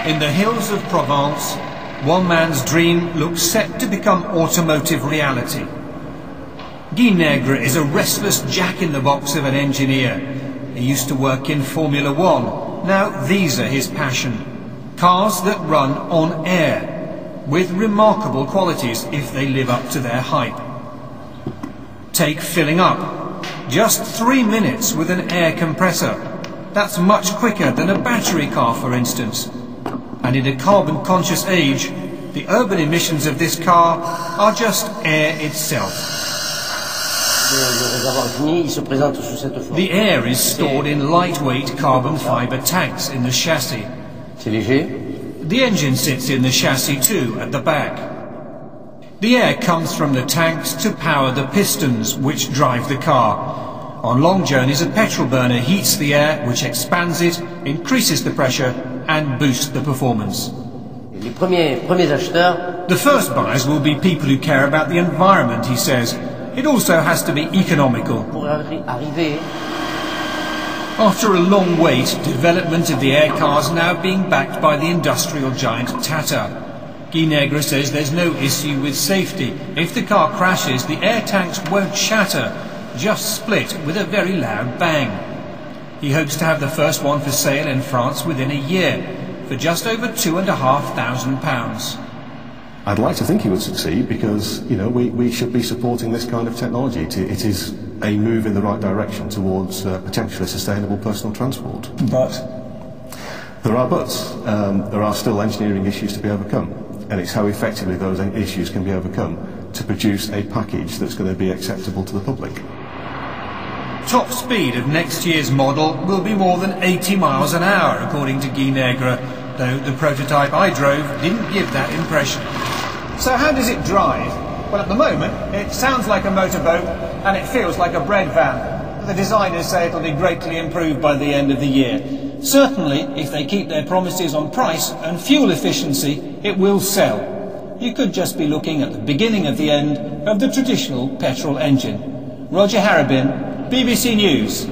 In the hills of Provence, one man's dream looks set to become automotive reality. Guy Negre is a restless jack-in-the-box of an engineer. He used to work in Formula One. Now these are his passion. Cars that run on air, with remarkable qualities if they live up to their hype. Take filling up. Just 3 minutes with an air compressor. That's much quicker than a battery car, for instance. And in a carbon-conscious age, the urban emissions of this car are just air itself. The air is stored in lightweight carbon fibre tanks in the chassis. The engine sits in the chassis too, at the back. The air comes from the tanks to power the pistons which drive the car. On long journeys, a petrol burner heats the air, which expands it, increases the pressure and boosts the performance. The first buyers will be people who care about the environment, he says. It also has to be economical. After a long wait, development of the air car is now being backed by the industrial giant Tata. Guy Negre says there's no issue with safety. If the car crashes, the air tanks won't shatter, just split with a very loud bang. He hopes to have the first one for sale in France within a year, for just over £2,500. I'd like to think he would succeed because, you know, we should be supporting this kind of technology. It is a move in the right direction towards potentially sustainable personal transport. But? There are buts. There are still engineering issues to be overcome, and it's how effectively those issues can be overcome to produce a package that's going to be acceptable to the public. Top speed of next year's model will be more than 80 miles an hour, according to Guy Negre, though the prototype I drove didn't give that impression. So how does it drive? Well, at the moment, it sounds like a motorboat and it feels like a bread van. The designers say it'll be greatly improved by the end of the year. Certainly, if they keep their promises on price and fuel efficiency, it will sell. You could just be looking at the beginning of the end of the traditional petrol engine. Roger Harrabin, BBC News.